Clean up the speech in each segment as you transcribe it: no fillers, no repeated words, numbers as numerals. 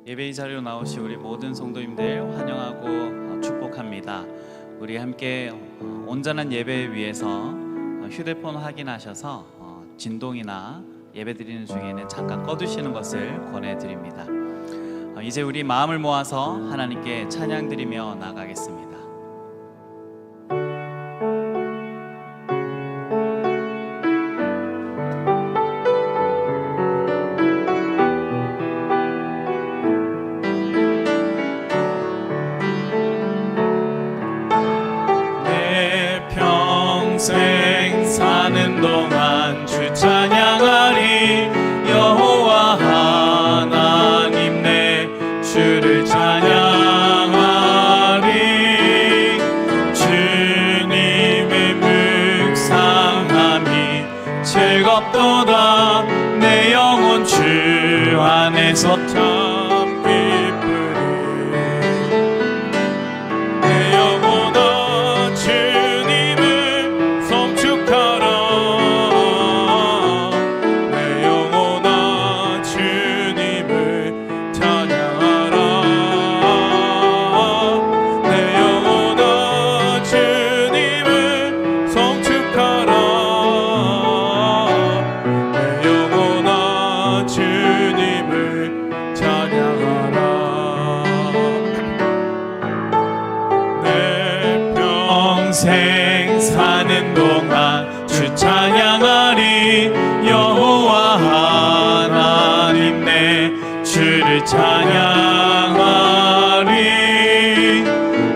예배의 자리로 나오신 우리 모든 성도님들 환영하고 축복합니다. 우리 함께 온전한 예배를 위해서 휴대폰 확인하셔서 진동이나 예배드리는 중에는 잠깐 꺼두시는 것을 권해드립니다. 이제 우리 마음을 모아서 하나님께 찬양드리며 나가겠습니다. 평생 사는 동안 주 찬양하리. 여호와 하나님 내 주를 찬양하리. 주님의 묵상함이 즐겁도다. 내 영혼 주 안에서 참 기쁘리. 내 영혼아 주님을 성축하라. 내 영혼아 주님을 찬양하라. 내 영혼아 주님을 성축하라. 내 영혼아 주님을 찬양하라. 내 평생 사는 동안 주 찬양하리. 여호와 하나님 내 주를 찬양하리.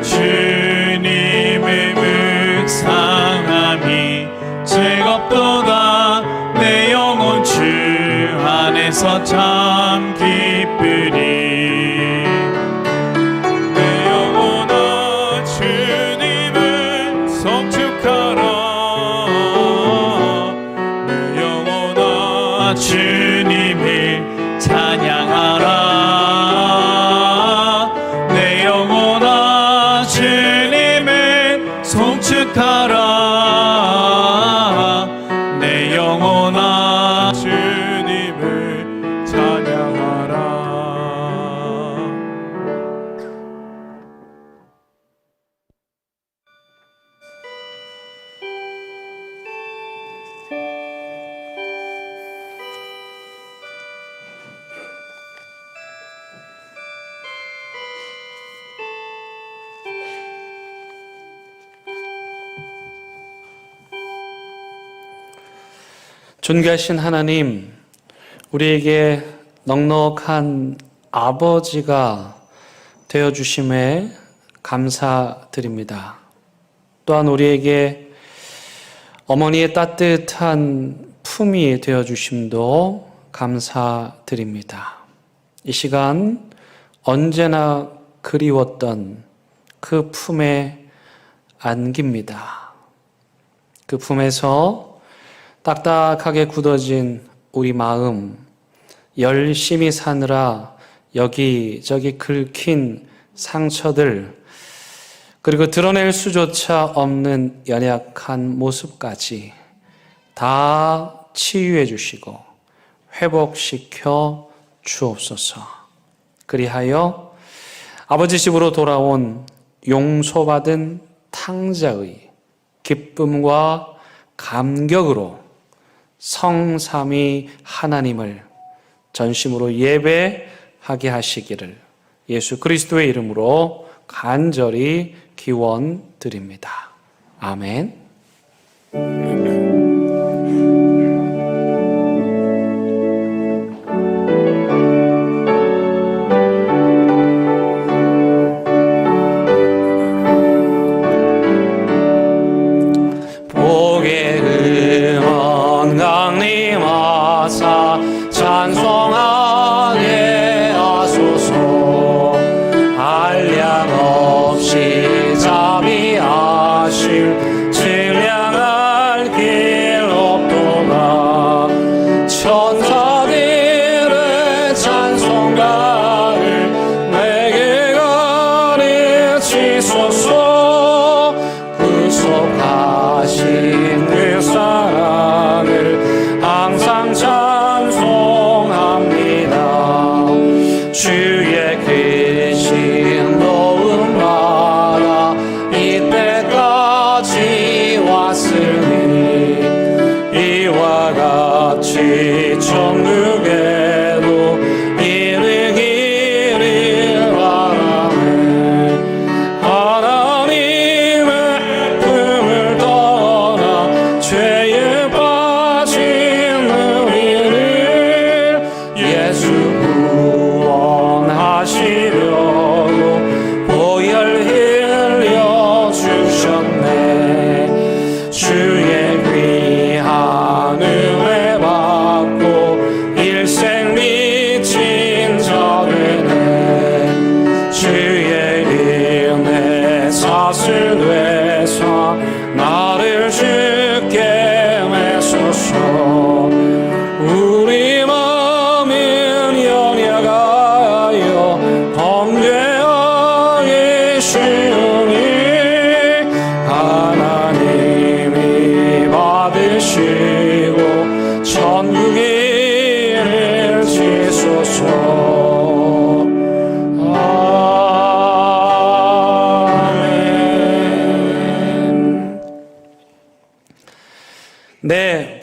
주님의 묵상함이 즐겁도다. 내 영혼 주 안에서 참 기쁘리. 내 영혼아 주님을 성축하라. 내 영혼아 주님을 찬양하라. 내 영혼아 주님을 성축하라. 내 영혼아 주님을 찬양하라. 존귀하신 하나님, 우리에게 넉넉한 아버지가 되어주심에 감사드립니다. 또한 우리에게 어머니의 따뜻한 품이 되어주심도 감사드립니다. 이 시간 언제나 그리웠던 그 품에 안깁니다. 그 품에서 딱딱하게 굳어진 우리 마음, 열심히 사느라 여기저기 긁힌 상처들, 그리고 드러낼 수조차 없는 연약한 모습까지 다 치유해 주시고 회복시켜 주옵소서. 그리하여 아버지 집으로 돌아온 용서받은 탕자의 기쁨과 감격으로 성삼위 하나님을 전심으로 예배하게 하시기를 예수 그리스도의 이름으로 간절히 기원드립니다. 아멘. 복의 근원 강림하사 찬송하게 하소서. 한량 없이 자비하실 신령한 길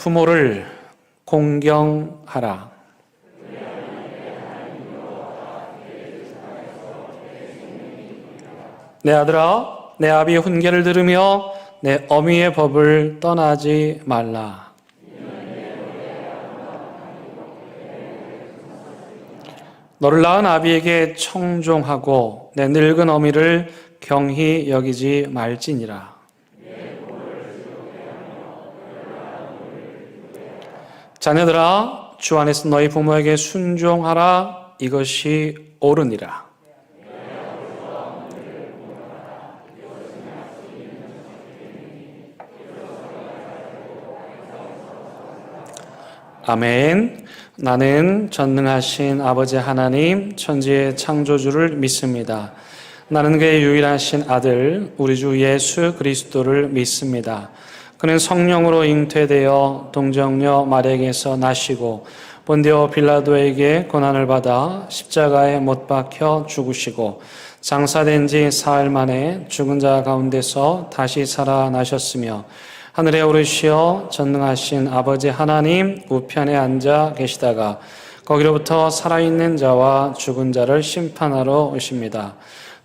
부모를 공경하라. 내 아들아, 내 아비의 훈계를 들으며 내 어미의 법을 떠나지 말라. 너를 낳은 아비에게 청종하고 내 늙은 어미를 경히 여기지 말지니라. 자녀들아, 주 안에서 너희 부모에게 순종하라. 이것이 옳으니라. 아멘. 나는 전능하신 아버지 하나님, 천지의 창조주를 믿습니다. 나는 그의 유일하신 아들, 우리 주 예수 그리스도를 믿습니다. 그는 성령으로 잉태되어 동정녀 마리아에게서 나시고 본디오 빌라도에게 고난을 받아 십자가에 못 박혀 죽으시고 장사된 지 사흘 만에 죽은 자 가운데서 다시 살아나셨으며 하늘에 오르시어 전능하신 아버지 하나님 우편에 앉아 계시다가 거기로부터 살아있는 자와 죽은 자를 심판하러 오십니다.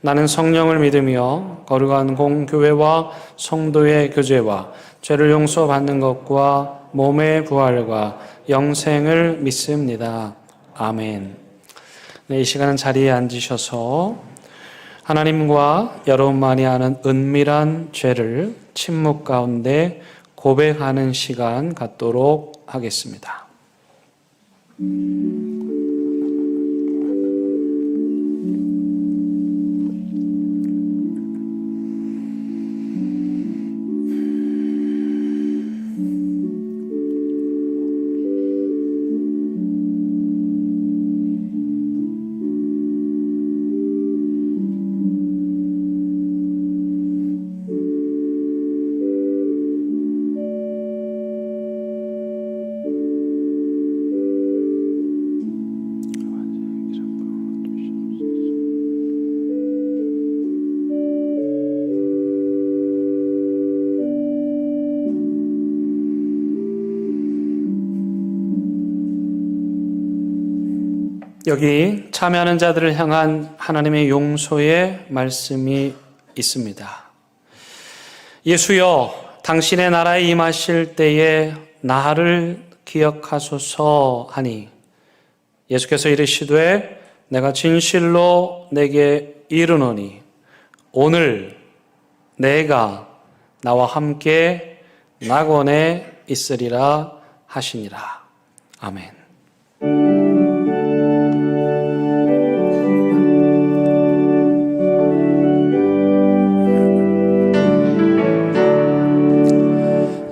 나는 성령을 믿으며 거룩한 공교회와 성도의 교제와 죄를 용서받는 것과 몸의 부활과 영생을 믿습니다. 아멘. 네, 이 시간은 자리에 앉으셔서 하나님과 여러분만이 아는 은밀한 죄를 침묵 가운데 고백하는 시간 갖도록 하겠습니다. 여기 참여하는 자들을 향한 하나님의 용서의 말씀이 있습니다. 예수여, 당신의 나라에 임하실 때에 나를 기억하소서 하니 예수께서 이르시되 내가 진실로 내게 이르노니 오늘 내가 나와 함께 낙원에 있으리라 하시니라. 아멘.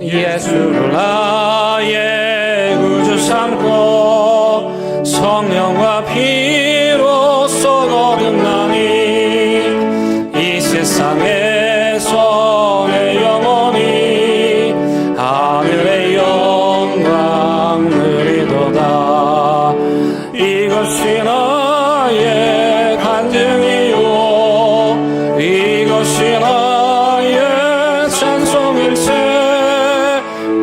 예수를 나의 구주 삼고 성령과 피로써 거듭나니 이 세상에서 내 영혼이 하늘의 영광 누리도다. 이것이 나의 간증이요 이것이 나의 찬송일세.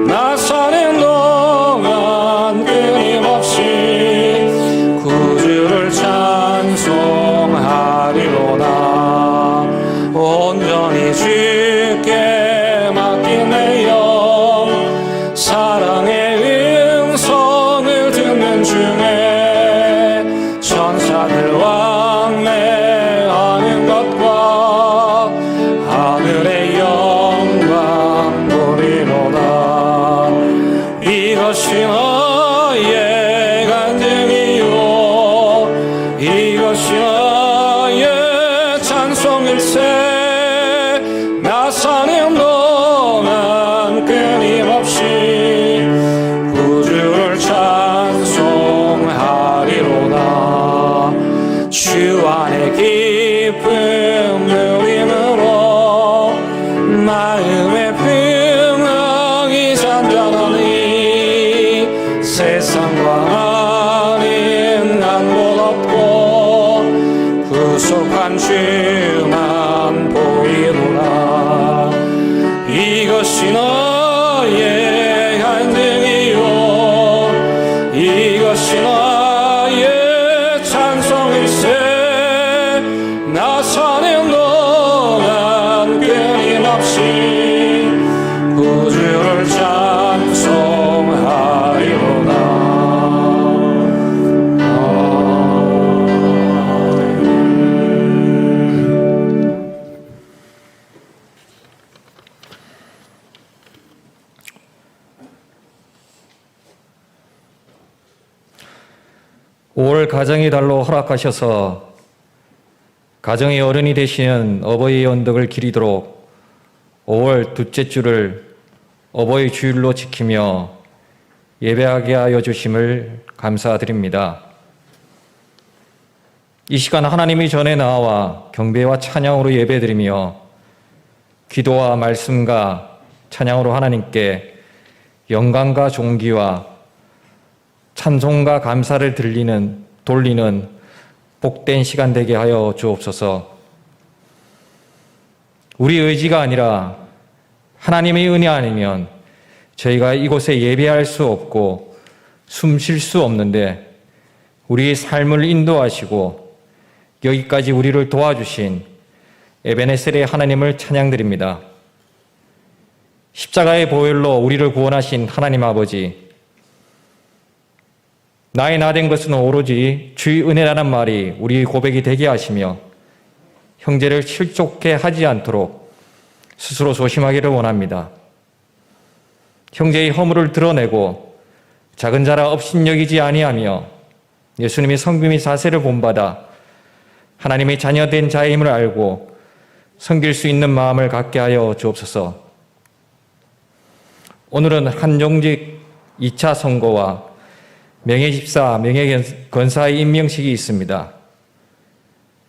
나 사는 동안 끊임없이 구주를 찬송하리로다. 온전히 주께 맡긴 내 영 사랑의 음성을 듣는 중에 천사들 왕래하는 것과 하늘의 영광 보리로다. 이것이 나의 간증이요 이것이 나의 찬송일세. 나 사는 동안 끊임없이 구주를 찬송하리로다. 주 안에 기쁨 누림으로 마음의 평강이 잔잔하니 세상과 아닌 난 곳 없고 구속한 주만 보이노라. 이것이 너의 간증이 나의 찬송일세 나사는 동안 끊임없이 구주를 찬송하리로다. 올 가정의 달로 허락하셔서 가정의 어른이 되시는 어버이의 언덕을 기리도록 5월 둘째 주를 어버이 주일로 지키며 예배하게 하여 주심을 감사드립니다. 이 시간 하나님의 전에 나와 경배와 찬양으로 예배드리며 기도와 말씀과 찬양으로 하나님께 영광과 존귀와 찬송과 감사를 돌리는 복된 시간 되게 하여 주옵소서. 우리 의지가 아니라 하나님의 은혜 아니면 저희가 이곳에 예배할 수 없고 숨 쉴 수 없는데 우리의 삶을 인도하시고 여기까지 우리를 도와주신 에베네셀의 하나님을 찬양드립니다. 십자가의 보혈로 우리를 구원하신 하나님 아버지, 나의 나 된 것은 오로지 주의 은혜라는 말이 우리의 고백이 되게 하시며 형제를 실족해 하지 않도록 스스로 조심하기를 원합니다. 형제의 허물을 드러내고 작은 자라 업신여기지 아니하며 예수님이 성김의 사세를 본받아 하나님의 자녀된 자임을 알고 섬길 수 있는 마음을 갖게 하여 주옵소서. 오늘은 한정직 2차 선거와 명예집사, 명예건사의 임명식이 있습니다.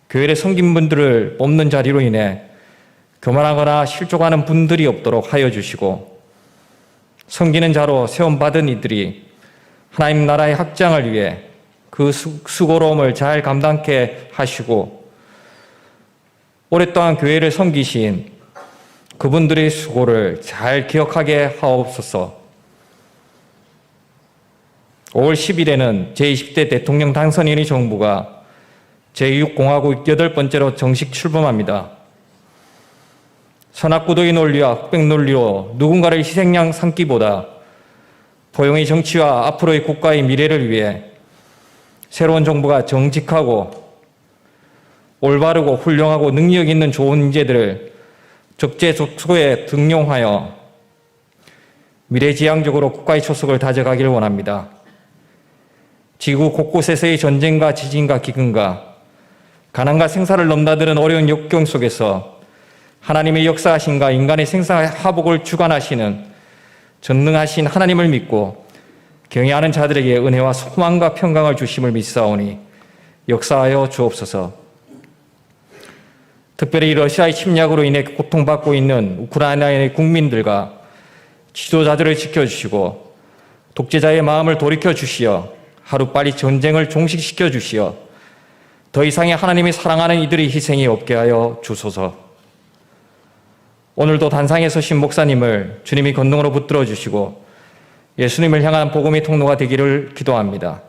교회의 섬김분들을 뽑는 자리로 인해 교만하거나 실족하는 분들이 없도록 하여 주시고 섬기는 자로 세움받은 이들이 하나님 나라의 확장을 위해 그 수고로움을 잘 감당케 하시고 오랫동안 교회를 섬기신 그분들의 수고를 잘 기억하게 하옵소서. 5월 10일에는 제20대 대통령 당선인의 정부가 제6공화국 8번째로 정식 출범합니다. 선악구도의 논리와 흑백 논리로 누군가를 희생양 삼기보다 포용의 정치와 앞으로의 국가의 미래를 위해 새로운 정부가 정직하고 올바르고 훌륭하고 능력 있는 좋은 인재들을 적재적소에 등용하여 미래지향적으로 국가의 초석을 다져가기를 원합니다. 지구 곳곳에서의 전쟁과 지진과 기근과 가난과 생사를 넘나드는 어려운 역경 속에서 하나님의 역사하심과 인간의 생사의 화복을 주관하시는 전능하신 하나님을 믿고 경외하는 자들에게 은혜와 소망과 평강을 주심을 믿사오니 역사하여 주옵소서. 특별히 러시아의 침략으로 인해 고통받고 있는 우크라이나의 국민들과 지도자들을 지켜주시고 독재자의 마음을 돌이켜 주시어 하루빨리 전쟁을 종식시켜 주시어 더 이상의 하나님이 사랑하는 이들의 희생이 없게 하여 주소서. 오늘도 단상에 서신 목사님을 주님이 권능으로 붙들어 주시고 예수님을 향한 복음의 통로가 되기를 기도합니다.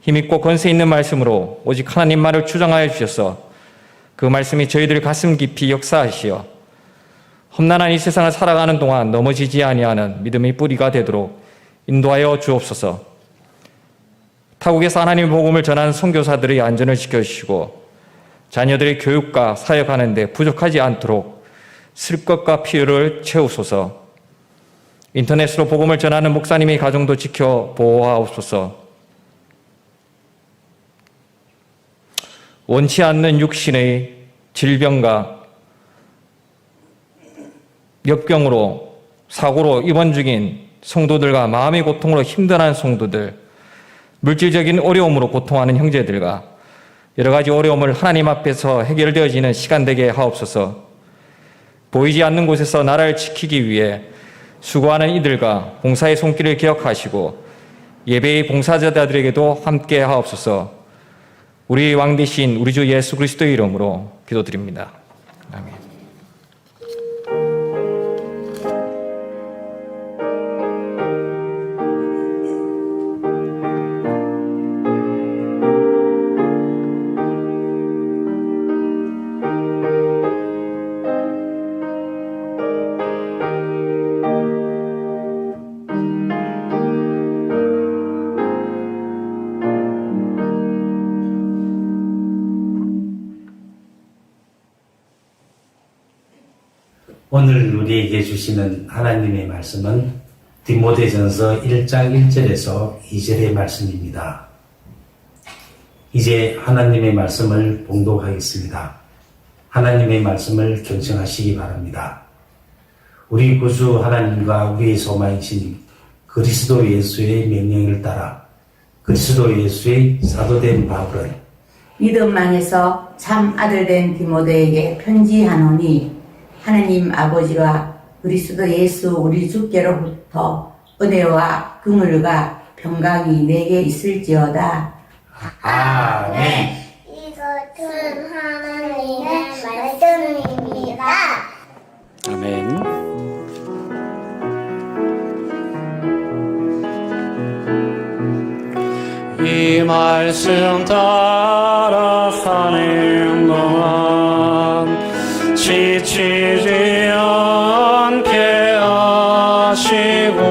힘있고 권세 있는 말씀으로 오직 하나님만을 주장하여 주셔서 그 말씀이 저희들 가슴 깊이 역사하시어 험난한 이 세상을 살아가는 동안 넘어지지 아니하는 믿음의 뿌리가 되도록 인도하여 주옵소서. 타국에서 하나님의 복음을 전하는 선교사들의 안전을 지켜주시고 자녀들의 교육과 사역하는 데 부족하지 않도록 쓸 것과 필요를 채우소서. 인터넷으로 복음을 전하는 목사님의 가정도 지켜 보호하옵소서. 원치 않는 육신의 질병과 역병으로 사고로 입원 중인 성도들과 마음의 고통으로 힘들어하는 성도들, 물질적인 어려움으로 고통하는 형제들과 여러 가지 어려움을 하나님 앞에서 해결되어지는 시간 되게 하옵소서. 보이지 않는 곳에서 나라를 지키기 위해 수고하는 이들과 봉사의 손길을 기억하시고 예배의 봉사자들에게도 함께 하옵소서. 우리 왕 되신 우리 주 예수 그리스도의 이름으로 기도드립니다. 아멘. 오늘 우리에게 주시는 하나님의 말씀은 디모데전서 1장 1절에서 2절의 말씀입니다. 이제 하나님의 말씀을 봉독하겠습니다. 하나님의 말씀을 경청하시기 바랍니다. 우리 구주 하나님과 우리의 소망이신 그리스도 예수의 명령을 따라 그리스도 예수의 사도된 바울은 믿음 안에서 참 아들된 디모데에게 편지하노니 하나님 아버지와 그리스도 예수 우리 주께로부터 은혜와 긍휼과 평강이 내게 있을지어다. 아멘. 이것은 하나님의 말씀입니다. 아멘. 이 말씀 따라 사는 동안 지치지 않게 하시고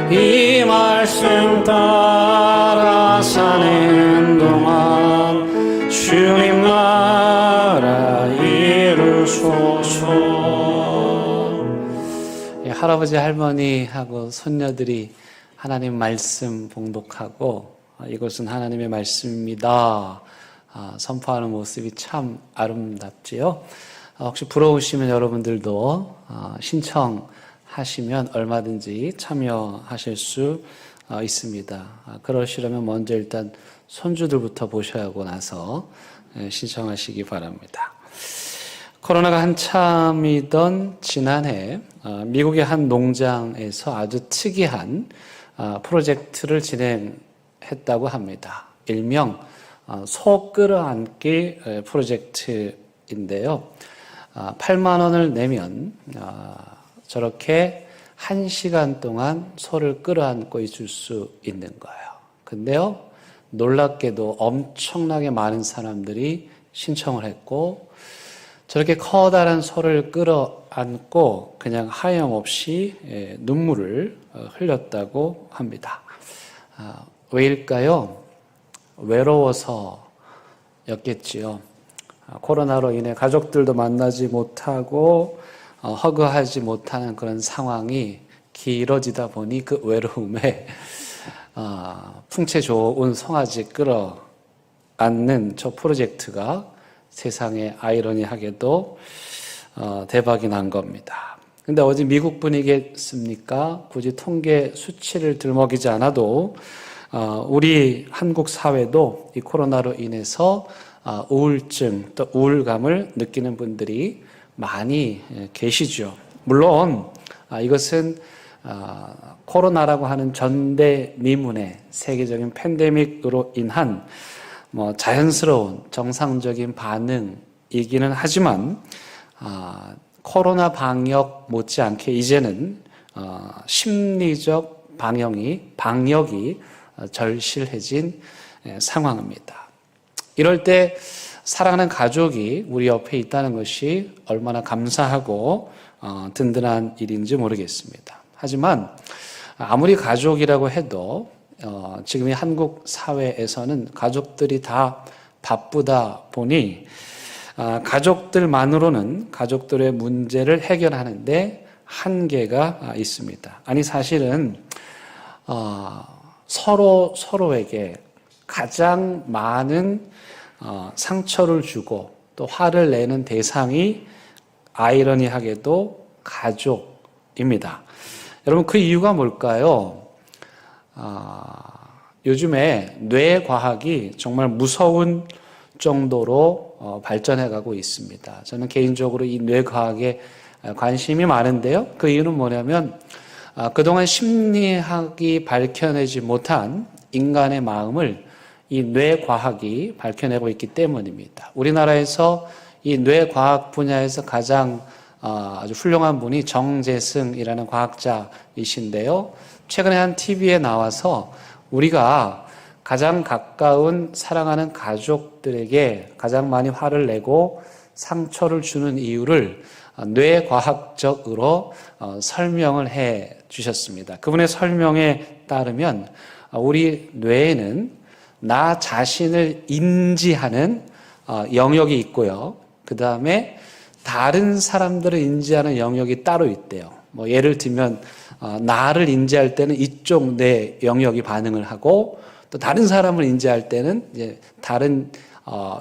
이 말씀 따라 사는 동안 주님 나라 이루소서. 할아버지 할머니하고 손녀들이 하나님 말씀 봉독하고 이것은 하나님의 말씀입니다 선포하는 모습이 참 아름답지요. 혹시 부러우시면 여러분들도 신청하시면 얼마든지 참여하실 수 있습니다. 그러시려면 먼저 일단 손주들부터 보셔야하고 나서 신청하시기 바랍니다. 코로나가 한참이던 지난해 미국의 한 농장에서 아주 특이한 프로젝트를 진행했다고 합니다. 일명 소 끌어안기 프로젝트인데요. 8만 원을 내면 저렇게 1시간 동안 소를 끌어안고 있을 수 있는 거예요. 근데요, 놀랍게도 엄청나게 많은 사람들이 신청을 했고 저렇게 커다란 소를 끌어안고 그냥 하염없이 눈물을 흘렸다고 합니다. 왜일까요? 외로워서였겠지요. 코로나로 인해 가족들도 만나지 못하고 허그하지 못하는 그런 상황이 길어지다 보니 그 외로움에 풍채 좋은 송아지 끌어안는 저 프로젝트가 세상에 아이러니하게도 대박이 난 겁니다. 근데 어디 미국 분이겠습니까? 굳이 통계 수치를 들먹이지 않아도 우리 한국 사회도 이 코로나로 인해서 우울증 또 우울감을 느끼는 분들이 많이 계시죠. 물론 이것은 코로나라고 하는 전대미문의 세계적인 팬데믹으로 인한 자연스러운 정상적인 반응이기는 하지만 코로나 방역 못지않게 이제는 심리적 방역이 절실해진 상황입니다. 이럴 때 사랑하는 가족이 우리 옆에 있다는 것이 얼마나 감사하고 든든한 일인지 모르겠습니다. 하지만 아무리 가족이라고 해도 지금 이 한국 사회에서는 가족들이 다 바쁘다 보니 가족들만으로는 가족들의 문제를 해결하는데 한계가 있습니다. 아니 사실은 서로에게 가장 많은 상처를 주고 또 화를 내는 대상이 아이러니하게도 가족입니다. 여러분 그 이유가 뭘까요? 요즘에 뇌과학이 정말 무서운 정도로 발전해가고 있습니다. 저는 개인적으로 이 뇌과학에 관심이 많은데요. 그 이유는 뭐냐면 그동안 심리학이 밝혀내지 못한 인간의 마음을 이 뇌과학이 밝혀내고 있기 때문입니다. 우리나라에서 이 뇌과학 분야에서 가장 아주 훌륭한 분이 정재승이라는 과학자이신데요. 최근에 한 TV에 나와서 우리가 가장 가까운 사랑하는 가족들에게 가장 많이 화를 내고 상처를 주는 이유를 뇌과학적으로 설명을 해 주셨습니다. 그분의 설명에 따르면 우리 뇌에는 나 자신을 인지하는 영역이 있고요. 그 다음에 다른 사람들을 인지하는 영역이 따로 있대요. 뭐 예를 들면 나를 인지할 때는 이쪽 내 영역이 반응을 하고 또 다른 사람을 인지할 때는 이제 다른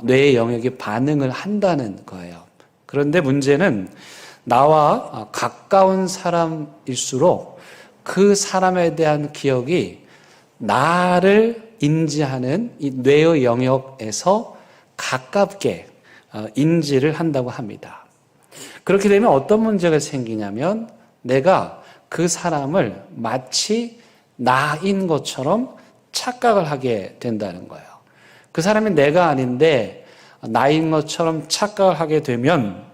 뇌의 영역이 반응을 한다는 거예요. 그런데 문제는 나와 가까운 사람일수록 그 사람에 대한 기억이 나를 인지하는 이 뇌의 영역에서 가깝게 인지를 한다고 합니다. 그렇게 되면 어떤 문제가 생기냐면 내가 그 사람을 마치 나인 것처럼 착각을 하게 된다는 거예요. 그 사람이 내가 아닌데 나인 것처럼 착각을 하게 되면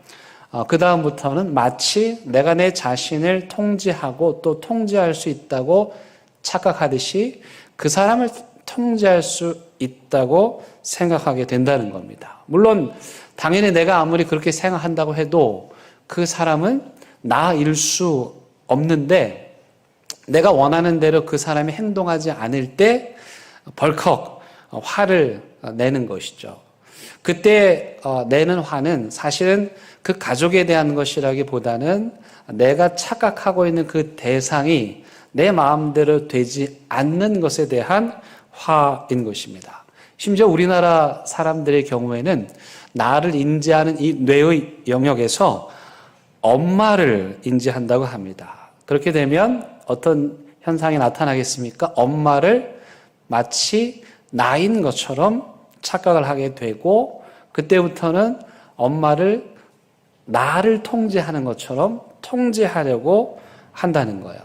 그 다음부터는 마치 내가 내 자신을 통제하고 또 통제할 수 있다고 착각하듯이 그 사람을 통제할 수 있다고 생각하게 된다는 겁니다. 물론 당연히 내가 아무리 그렇게 생각한다고 해도 그 사람은 나일 수 없는데 내가 원하는 대로 그 사람이 행동하지 않을 때 벌컥 화를 내는 것이죠. 그때 내는 화는 사실은 그 가족에 대한 것이라기보다는 내가 착각하고 있는 그 대상이 내 마음대로 되지 않는 것에 대한 화인 것입니다. 심지어 우리나라 사람들의 경우에는 나를 인지하는 이 뇌의 영역에서 엄마를 인지한다고 합니다. 그렇게 되면 어떤 현상이 나타나겠습니까? 엄마를 마치 나인 것처럼 착각을 하게 되고 그때부터는 엄마를 나를 통제하는 것처럼 통제하려고 한다는 거예요.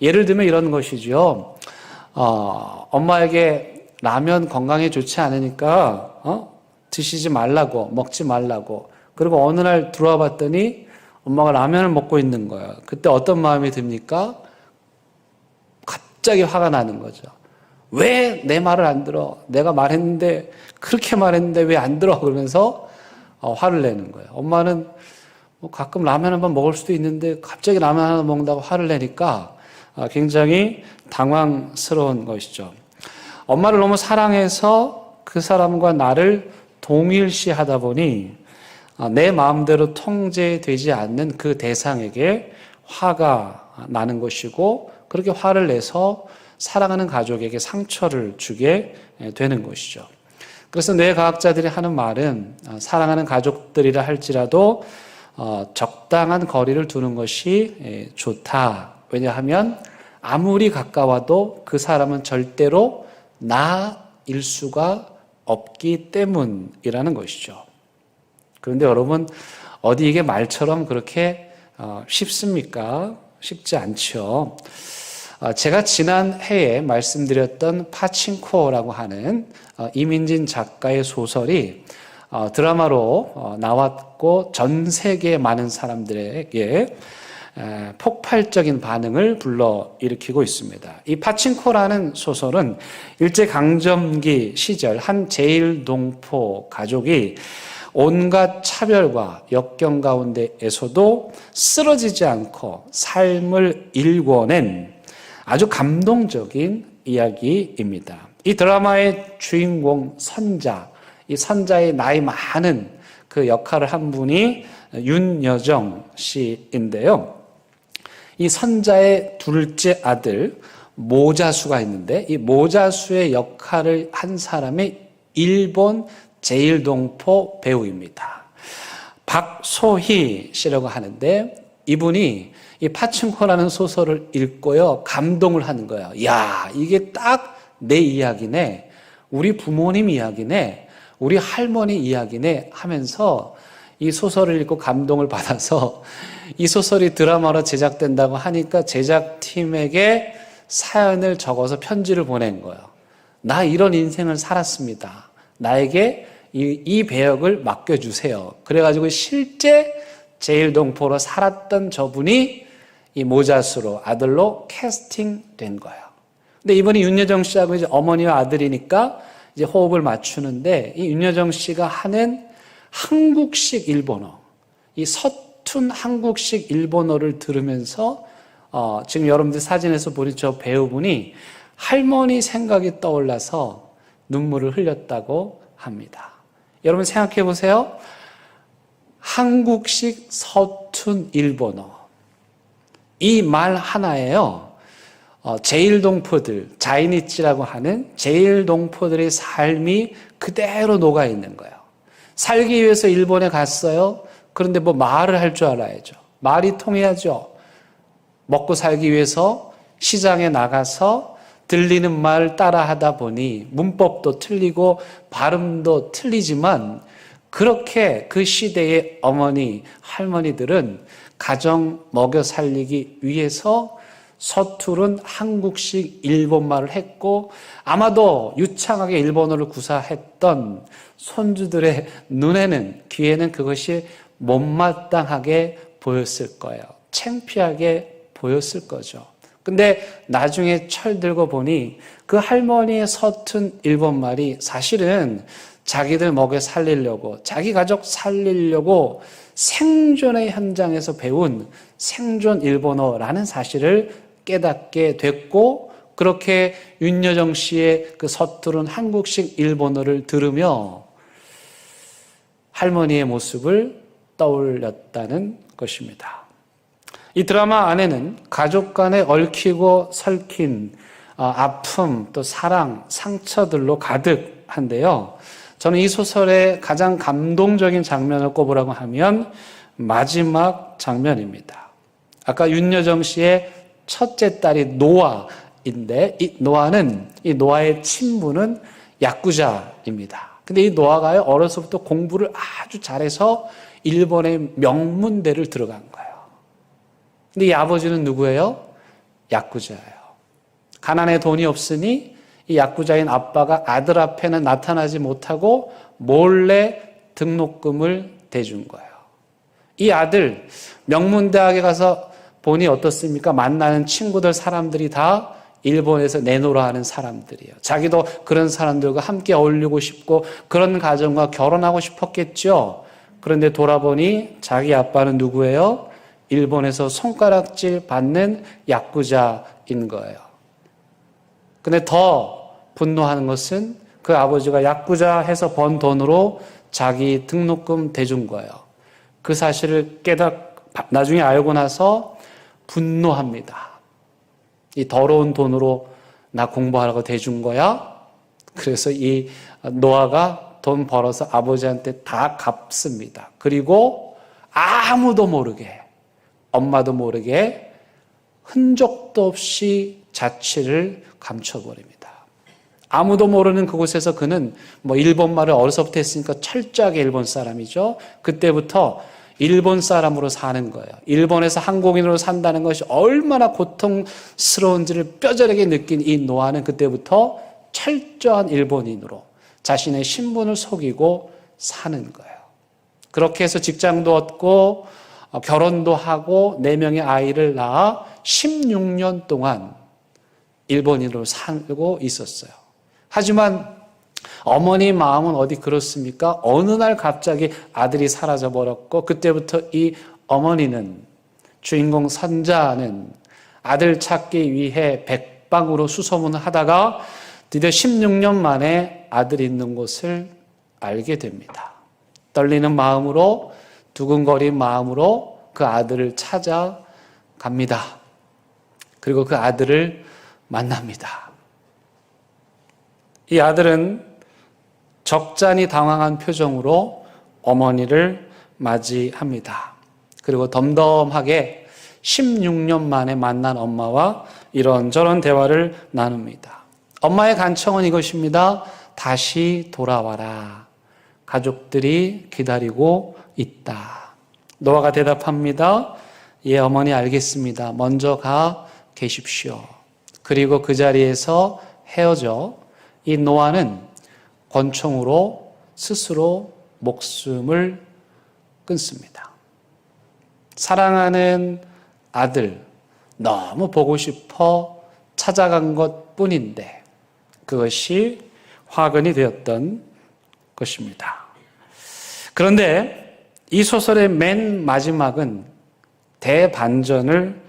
예를 들면 이런 것이죠. 엄마에게 라면 건강에 좋지 않으니까 드시지 말라고 먹지 말라고 그리고 어느 날 들어와 봤더니 엄마가 라면을 먹고 있는 거예요. 그때 어떤 마음이 듭니까? 갑자기 화가 나는 거죠. 왜 내 말을 안 들어? 내가 말했는데 그렇게 말했는데 왜 안 들어? 그러면서 화를 내는 거예요. 엄마는 뭐 가끔 라면 한번 먹을 수도 있는데 갑자기 라면 하나 먹는다고 화를 내니까 굉장히 당황스러운 것이죠. 엄마를 너무 사랑해서 그 사람과 나를 동일시하다 보니 내 마음대로 통제되지 않는 그 대상에게 화가 나는 것이고 그렇게 화를 내서 사랑하는 가족에게 상처를 주게 되는 것이죠. 그래서 뇌과학자들이 하는 말은 사랑하는 가족들이라 할지라도 적당한 거리를 두는 것이 좋다. 왜냐하면 아무리 가까워도 그 사람은 절대로 나일 수가 없기 때문이라는 것이죠. 그런데 여러분 어디 이게 말처럼 그렇게 쉽습니까? 쉽지 않죠. 제가 지난 해에 말씀드렸던 파친코라고 하는 이민진 작가의 소설이 드라마로 나왔고 전 세계 많은 사람들에게 폭발적인 반응을 불러일으키고 있습니다. 이 파친코라는 소설은 일제강점기 시절 한 제일동포 가족이 온갖 차별과 역경 가운데에서도 쓰러지지 않고 삶을 일궈낸 아주 감동적인 이야기입니다. 이 드라마의 주인공 선자, 이 선자의 나이 많은 그 역할을 한 분이 윤여정 씨인데요. 이 선자의 둘째 아들 모자수가 있는데 이 모자수의 역할을 한 사람이 일본 제일동포 배우입니다. 박소희 씨라고 하는데 이분이 이 파친코라는 소설을 읽고요 감동을 하는 거예요. 야, 이게 딱 내 이야기네, 우리 부모님 이야기네, 우리 할머니 이야기네 하면서 이 소설을 읽고 감동을 받아서 이 소설이 드라마로 제작된다고 하니까 제작팀에게 사연을 적어서 편지를 보낸 거예요. 나 이런 인생을 살았습니다. 나에게 이 배역을 맡겨주세요. 그래가지고 실제 제일동포로 살았던 저분이 이 모자수로 아들로 캐스팅된 거예요. 근데 이번에 윤여정 씨하고 이제 어머니와 아들이니까 이제 호흡을 맞추는데 이 윤여정 씨가 하는 한국식 일본어, 이 서툰 한국식 일본어를 들으면서 지금 여러분들 사진에서 보는 저 배우분이 할머니 생각이 떠올라서 눈물을 흘렸다고 합니다. 여러분 생각해 보세요. 한국식 서툰 일본어. 이 말 하나에요. 제일동포들, 자이니치라고 하는 제일동포들의 삶이 그대로 녹아 있는 거예요. 살기 위해서 일본에 갔어요. 그런데 뭐 말을 할 줄 알아야죠. 말이 통해야죠. 먹고 살기 위해서 시장에 나가서 들리는 말 따라 하다 보니 문법도 틀리고 발음도 틀리지만 그렇게 그 시대의 어머니, 할머니들은 가정 먹여 살리기 위해서 서투른 한국식 일본말을 했고 아마도 유창하게 일본어를 구사했던 손주들의 눈에는, 귀에는 그것이 못마땅하게 보였을 거예요. 창피하게 보였을 거죠. 근데 나중에 철들고 보니 그 할머니의 서툰 일본말이 사실은 자기들 먹여 살리려고, 자기 가족 살리려고 생존의 현장에서 배운 생존 일본어라는 사실을 깨닫게 됐고, 그렇게 윤여정 씨의 그 서투른 한국식 일본어를 들으며 할머니의 모습을 떠올렸다는 것입니다. 이 드라마 안에는 가족 간에 얽히고 설킨 아픔, 또 사랑, 상처들로 가득한데요. 저는 이 소설의 가장 감동적인 장면을 꼽으라고 하면 마지막 장면입니다. 아까 윤여정 씨의 첫째 딸이 노아인데 이 노아의 친부는 야쿠자입니다. 근데 이 노아가 어려서부터 공부를 아주 잘해서 일본의 명문대를 들어간 거예요. 근데 이 아버지는 누구예요? 야쿠자예요. 가난해 돈이 없으니 이 야쿠자인 아빠가 아들 앞에는 나타나지 못하고 몰래 등록금을 대준 거예요. 이 아들 명문대학에 가서 보니 어떻습니까? 만나는 친구들 사람들이 다 일본에서 내노라 하는 사람들이에요. 자기도 그런 사람들과 함께 어울리고 싶고 그런 가정과 결혼하고 싶었겠죠. 그런데 돌아보니 자기 아빠는 누구예요? 일본에서 손가락질 받는 야쿠자인 거예요. 근데 더 분노하는 것은 그 아버지가 야쿠자 해서 번 돈으로 자기 등록금 대준 거예요. 그 사실을 나중에 알고 나서 분노합니다. 이 더러운 돈으로 나 공부하라고 대준 거야? 그래서 이 노아가 돈 벌어서 아버지한테 다 갚습니다. 그리고 아무도 모르게, 엄마도 모르게 흔적도 없이 자취를 감춰버립니다. 아무도 모르는 그곳에서 그는 일본말을 어려서부터 했으니까 철저하게 일본 사람이죠. 그때부터 일본 사람으로 사는 거예요. 일본에서 한국인으로 산다는 것이 얼마나 고통스러운지를 뼈저리게 느낀 이 노아는 그때부터 철저한 일본인으로 자신의 신분을 속이고 사는 거예요. 그렇게 해서 직장도 얻고 결혼도 하고 4명의 아이를 낳아 16년 동안 일본인으로 살고 있었어요. 하지만 어머니 마음은 어디 그렇습니까? 어느 날 갑자기 아들이 사라져 버렸고 그때부터 이 어머니는, 주인공 선자는 아들 찾기 위해 백방으로 수소문을 하다가 드디어 16년 만에 아들이 있는 곳을 알게 됩니다. 떨리는 마음으로, 두근거린 마음으로 그 아들을 찾아갑니다. 그리고 그 아들을 만납니다. 이 아들은 적잖이 당황한 표정으로 어머니를 맞이합니다. 그리고 덤덤하게 16년 만에 만난 엄마와 이런저런 대화를 나눕니다. 엄마의 간청은 이것입니다. 다시 돌아와라. 가족들이 기다리고 있다. 노아가 대답합니다. 예, 어머니 알겠습니다. 먼저 가 계십시오. 그리고 그 자리에서 헤어져 이 노아는 권총으로 스스로 목숨을 끊습니다. 사랑하는 아들, 너무 보고 싶어 찾아간 것 뿐인데 그것이 화근이 되었던 것입니다. 그런데 이 소설의 맨 마지막은 대반전을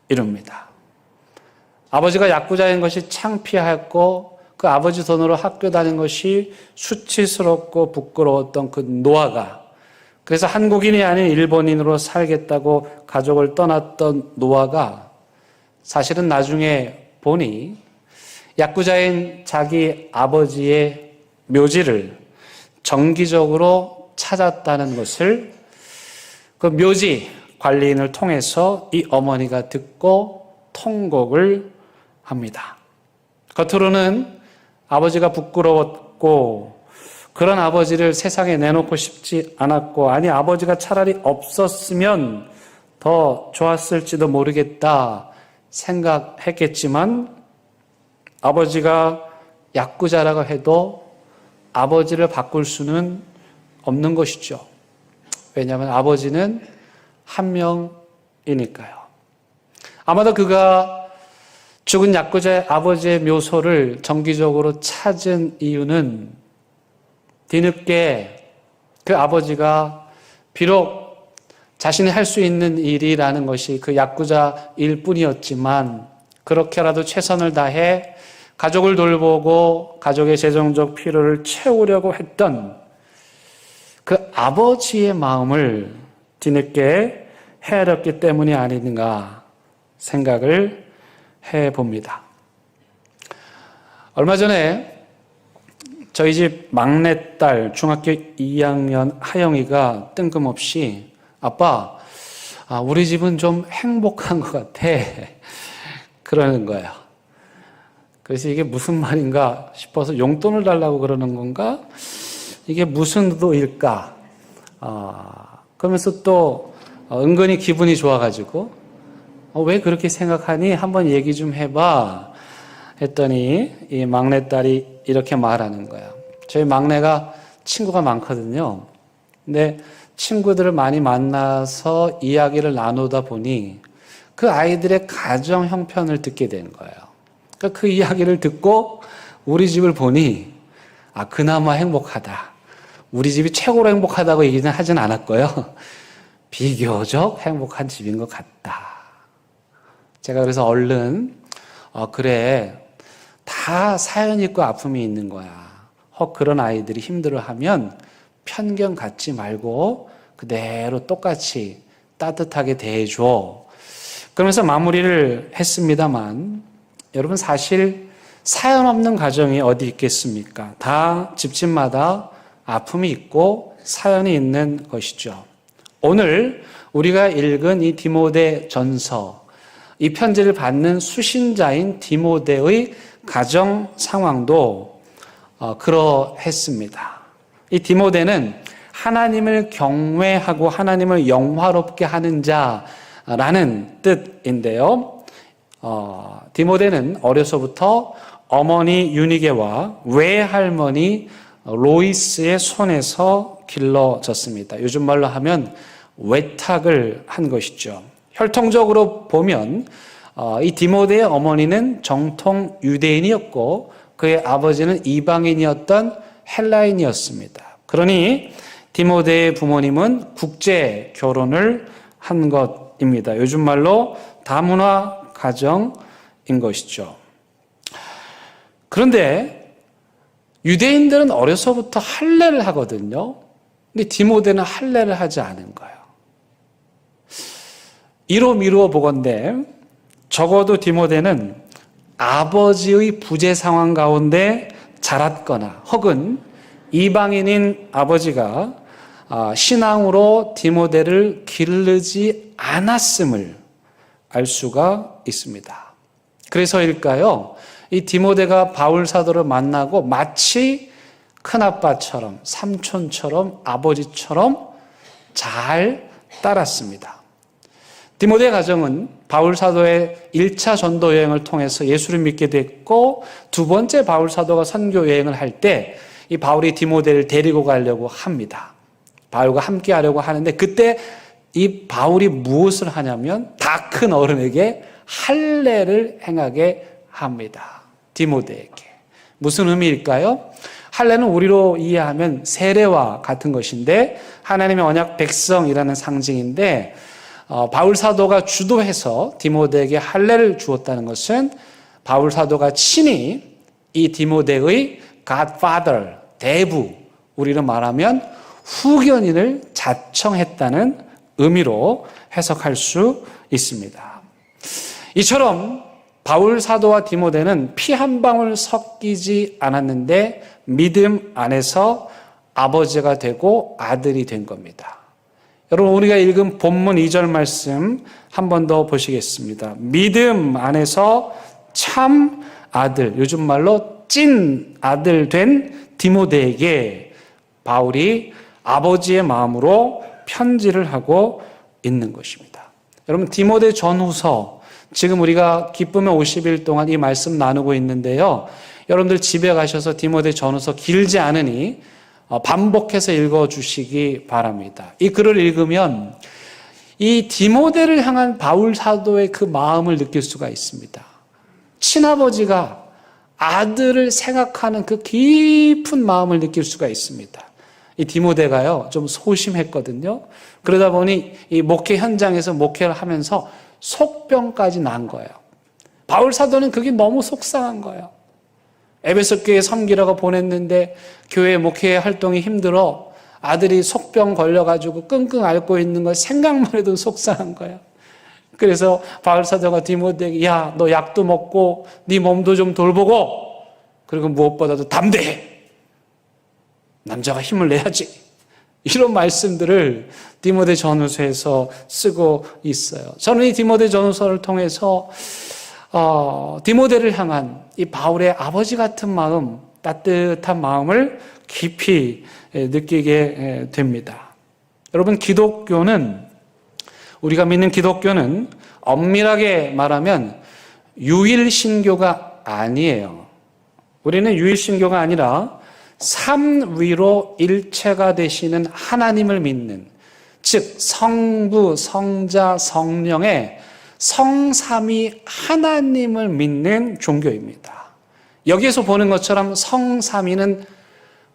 이룹니다. 아버지가 야쿠자인 것이 창피했고 그 아버지 돈으로 학교 다닌 것이 수치스럽고 부끄러웠던 그 노아가 그래서 한국인이 아닌 일본인으로 살겠다고 가족을 떠났던 노아가 사실은 나중에 보니 야쿠자인 자기 아버지의 묘지를 정기적으로 찾았다는 것을 그 묘지 관리인을 통해서 이 어머니가 듣고 통곡을 합니다. 겉으로는 아버지가 부끄러웠고 그런 아버지를 세상에 내놓고 싶지 않았고, 아니 아버지가 차라리 없었으면 더 좋았을지도 모르겠다 생각했겠지만, 아버지가 야쿠자라고 해도 아버지를 바꿀 수는 없는 것이죠. 왜냐하면 아버지는 한 명이니까요. 아마도 그가 죽은 야쿠자의 아버지의 묘소를 정기적으로 찾은 이유는 뒤늦게 그 아버지가 비록 자신이 할 수 있는 일이라는 것이 그 야쿠자일 뿐이었지만 그렇게라도 최선을 다해 가족을 돌보고 가족의 재정적 필요를 채우려고 했던 그 아버지의 마음을 뒤늦게 헤아렸기 때문이 아닌가 생각을 해봅니다. 얼마 전에 저희 집 막내딸 중학교 2학년 하영이가 뜬금없이 아빠, 우리 집은 좀 행복한 것 같아 그러는 거예요. 그래서 이게 무슨 말인가 싶어서 용돈을 달라고 그러는 건가? 이게 무슨 의도일까? 그러면서 또 은근히 기분이 좋아가지고 왜 그렇게 생각하니? 한번 얘기 좀 해봐 했더니 이 막내딸이 이렇게 말하는 거예요. 저희 막내가 친구가 많거든요. 근데 친구들을 많이 만나서 이야기를 나누다 보니 그 아이들의 가정 형편을 듣게 된 거예요. 그러니까 그 이야기를 듣고 우리 집을 보니 그나마 행복하다. 우리 집이 최고로 행복하다고 얘기는 하진 않았고요. 비교적 행복한 집인 것 같다. 제가 그래서 얼른 그래, 다 사연 있고 아픔이 있는 거야. 혹 그런 아이들이 힘들어하면 편견 갖지 말고 그대로 똑같이 따뜻하게 대해줘. 그러면서 마무리를 했습니다만, 여러분 사실 사연 없는 가정이 어디 있겠습니까? 다 집집마다 아픔이 있고 사연이 있는 것이죠. 오늘 우리가 읽은 이 디모데 전서, 이 편지를 받는 수신자인 디모데의 가정 상황도 그러했습니다. 이 디모데는 하나님을 경외하고 하나님을 영화롭게 하는 자라는 뜻인데요. 디모데는 어려서부터 어머니 유니게와 외할머니 로이스의 손에서 길러졌습니다. 요즘 말로 하면 외탁을 한 것이죠. 혈통적으로 보면 이 디모데의 어머니는 정통 유대인이었고 그의 아버지는 이방인이었던 헬라인이었습니다. 그러니 디모데의 부모님은 국제 결혼을 한 것입니다. 요즘 말로 다문화 가정인 것이죠. 그런데 유대인들은 어려서부터 할례를 하거든요. 근데 디모데는 할례를 하지 않은 거예요. 이로 미루어 보건대 적어도 디모데는 아버지의 부재 상황 가운데 자랐거나 혹은 이방인인 아버지가 신앙으로 디모데를 기르지 않았음을 알 수가 있습니다. 그래서일까요? 이 디모데가 바울 사도를 만나고 마치 큰아빠처럼 삼촌처럼 아버지처럼 잘 따랐습니다. 디모데 가정은 바울 사도의 1차 전도 여행을 통해서 예수를 믿게 됐고 두 번째 바울 사도가 선교 여행을 할 때 이 바울이 디모데를 데리고 가려고 합니다. 바울과 함께 하려고 하는데 그때 이 바울이 무엇을 하냐면 다 큰 어른에게 할례를 행하게 합니다. 디모데에게. 무슨 의미일까요? 할례는 우리로 이해하면 세례와 같은 것인데 하나님의 언약 백성이라는 상징인데 바울 사도가 주도해서 디모데에게 할례를 주었다는 것은 바울 사도가 친히 이 디모데의 godfather, 대부, 우리로 말하면 후견인을 자청했다는 의미로 해석할 수 있습니다. 이처럼 바울 사도와 디모데는 피 한 방울 섞이지 않았는데 믿음 안에서 아버지가 되고 아들이 된 겁니다. 여러분, 우리가 읽은 본문 2절 말씀 한 번 더 보시겠습니다. 믿음 안에서 참 아들, 요즘 말로 찐 아들 된 디모데에게 바울이 아버지의 마음으로 편지를 하고 있는 것입니다. 여러분, 디모데 전후서, 지금 우리가 기쁨의 50일 동안 이 말씀 나누고 있는데요. 여러분들 집에 가셔서 디모데 전후서 길지 않으니 반복해서 읽어주시기 바랍니다. 이 글을 읽으면 이 디모데를 향한 바울 사도의 그 마음을 느낄 수가 있습니다. 친아버지가 아들을 생각하는 그 깊은 마음을 느낄 수가 있습니다. 이 디모데가요, 좀 소심했거든요. 그러다 보니 이 목회 현장에서 목회를 하면서 속병까지 난 거예요. 바울 사도는 그게 너무 속상한 거예요. 에베소 교회 섬기라고 보냈는데 교회 목회 활동이 힘들어 아들이 속병 걸려가지고 끙끙 앓고 있는 걸 생각만 해도 속상한 거예요. 그래서 바울 사도가 디모데에게 야, 너 약도 먹고 네 몸도 좀 돌보고 그리고 무엇보다도 담대해. 남자가 힘을 내야지. 이런 말씀들을 디모데 전후서에서 쓰고 있어요. 저는 이 디모데 전후서를 통해서 디모데를 향한 이 바울의 아버지 같은 마음, 따뜻한 마음을 깊이 느끼게 됩니다. 여러분, 우리가 믿는 기독교는 엄밀하게 말하면 유일신교가 아니에요. 우리는 유일신교가 아니라 삼위로 일체가 되시는 하나님을 믿는, 즉 성부, 성자, 성령의 성삼위 하나님을 믿는 종교입니다. 여기에서 보는 것처럼 성삼위는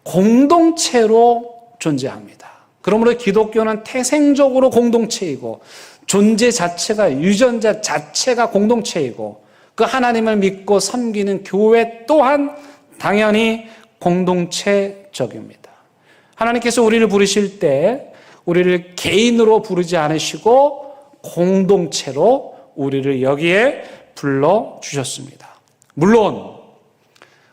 공동체로 존재합니다. 그러므로 기독교는 태생적으로 공동체이고 존재 자체가, 유전자 자체가 공동체이고 그 하나님을 믿고 섬기는 교회 또한 당연히 공동체적입니다. 하나님께서 우리를 부르실 때 우리를 개인으로 부르지 않으시고 공동체로 우리를 여기에 불러주셨습니다. 물론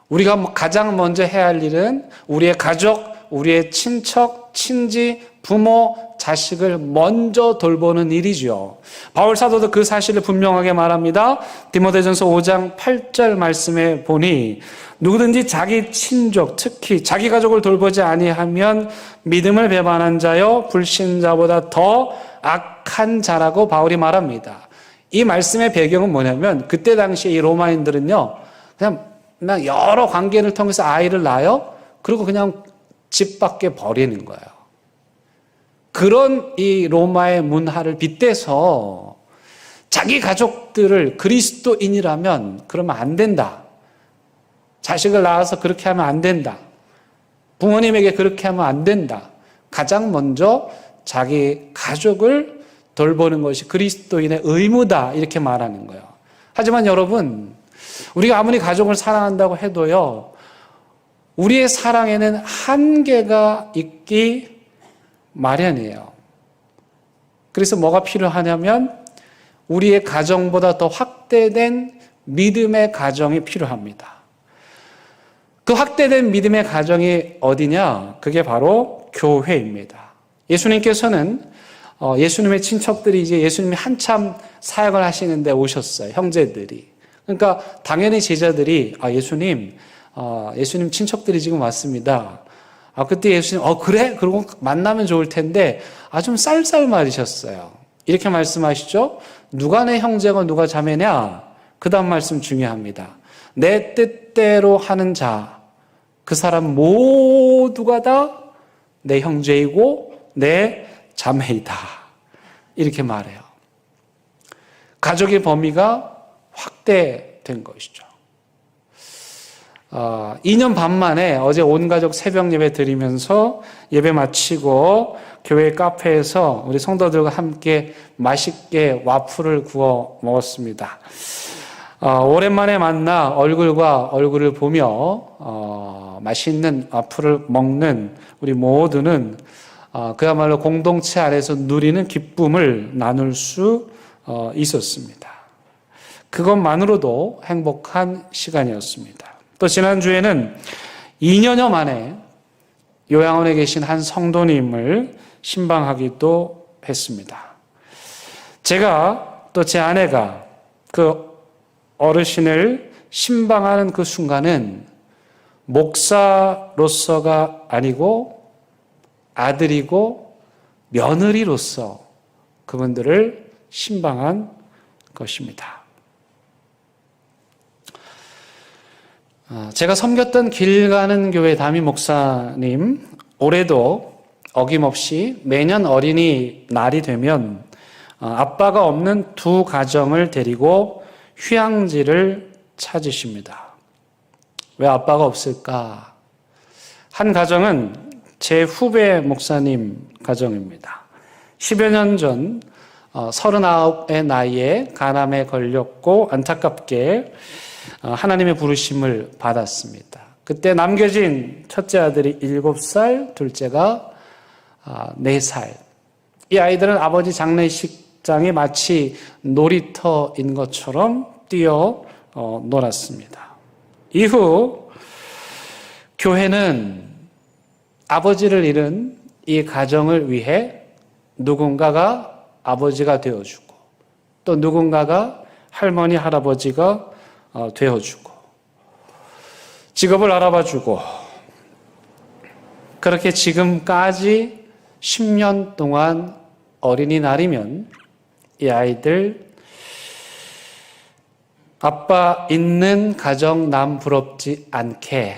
우리가 가장 먼저 해야 할 일은 우리의 가족, 우리의 친척, 친지, 부모, 자식을 먼저 돌보는 일이죠. 바울 사도도 그 사실을 분명하게 말합니다. 디모데전서 5장 8절 말씀에 보니 누구든지 자기 친족, 특히 자기 가족을 돌보지 아니하면 믿음을 배반한 자여 불신자보다 더 악한 자라고 바울이 말합니다. 이 말씀의 배경은 뭐냐면 그때 당시에 이 로마인들은요, 그냥 여러 관계를 통해서 아이를 낳아요. 그리고 그냥 집 밖에 버리는 거예요. 그런 이 로마의 문화를 빗대서 자기 가족들을 그리스도인이라면 그러면 안 된다. 자식을 낳아서 그렇게 하면 안 된다. 부모님에게 그렇게 하면 안 된다. 가장 먼저 자기 가족을 돌보는 것이 그리스도인의 의무다. 이렇게 말하는 거예요. 하지만 여러분, 우리가 아무리 가족을 사랑한다고 해도요, 우리의 사랑에는 한계가 있기 마련이에요. 그래서 뭐가 필요하냐면 우리의 가정보다 더 확대된 믿음의 가정이 필요합니다. 그 확대된 믿음의 가정이 어디냐? 그게 바로 교회입니다. 예수님께서는 예수님의 친척들이 이제 예수님이 한참 사역을 하시는데 오셨어요. 형제들이. 그러니까 당연히 제자들이 예수님 친척들이 지금 왔습니다. 그때 예수님 그래? 그러고 만나면 좋을 텐데 좀 쌀쌀맞으셨어요. 이렇게 말씀하시죠. 누가 내 형제고 누가 자매냐? 그 다음 말씀 중요합니다. 내 뜻대로 하는 자, 그 사람 모두가 다 내 형제이고 내 자매이다. 이렇게 말해요. 가족의 범위가 확대된 것이죠. 2년 반 만에 어제 온 가족 새벽 예배 드리면서 예배 마치고 교회 카페에서 우리 성도들과 함께 맛있게 와플을 구워 먹었습니다. 오랜만에 만나 얼굴과 얼굴을 보며 맛있는 와플을 먹는 우리 모두는 그야말로 공동체 안에서 누리는 기쁨을 나눌 수 있었습니다. 그것만으로도 행복한 시간이었습니다. 또 지난주에는 2년여 만에 요양원에 계신 한 성도님을 신방하기도 했습니다. 제가 또 제 아내가 그 어르신을 신방하는 그 순간은 목사로서가 아니고 아들이고 며느리로서 그분들을 신방한 것입니다. 제가 섬겼던 길 가는 교회 담임 목사님, 올해도 어김없이 매년 어린이날이 되면 아빠가 없는 두 가정을 데리고 휴양지를 찾으십니다. 왜 아빠가 없을까? 한 가정은 제 후배 목사님 가정입니다. 10여 년 전 39의 나이에 간암에 걸렸고 안타깝게 하나님의 부르심을 받았습니다. 그때 남겨진 첫째 아들이 7살, 둘째가 4살. 이 아이들은 아버지 장례식장이 마치 놀이터인 것처럼 뛰어 놀았습니다. 이후 교회는 아버지를 잃은 이 가정을 위해 누군가가 아버지가 되어주고 또 누군가가 할머니, 할아버지가 되어주고 직업을 알아봐주고 그렇게 지금까지 10년 동안 어린이날이면 이 아이들 아빠 있는 가정 남 부럽지 않게